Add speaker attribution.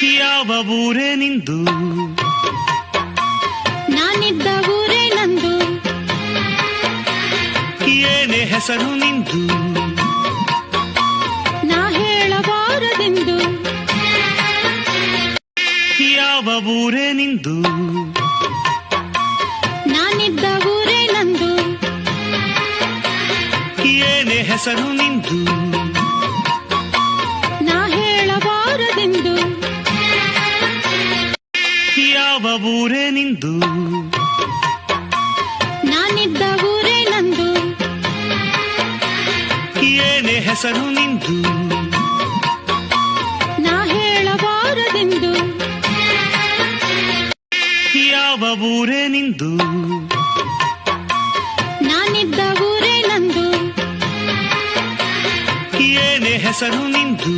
Speaker 1: ಯಾವ ಊರೇ ನಿಂದು?
Speaker 2: ನಾನಿದ್ದ ಊರೇ ನಂದು.
Speaker 1: ಏನೇ ಹೆಸರು ನಿಂದು?
Speaker 2: ನಾ ಹೇಳಬಾರದೆಂದು.
Speaker 1: ಯಾವ ಊರೇ ನಿಂದು?
Speaker 2: ನಾನಿದ್ದ ಊರೇ ನಂದು.
Speaker 1: ಏನೇ ಹೆಸರು ನಿಂದು?
Speaker 2: ನಾ ಹೇಳಬಾರದೆಂದು.
Speaker 1: ಯಾವ ಊರೇ ನಿಂದು?
Speaker 2: ನಾನಿದ್ದ ಊರೇ ನಂದು.
Speaker 1: ಏನೇ ಹೆಸರು ನಿಂದು?
Speaker 2: ನಾ ಹೇಳಬಾರದೆಂದು.
Speaker 1: ಯಾವ ಊರೇ ನಿಂದು?
Speaker 2: ನಾನಿದ್ದ ಊರೇ ನಂದು.
Speaker 1: ಏನೇ ಹೆಸರು ನಿಂದು?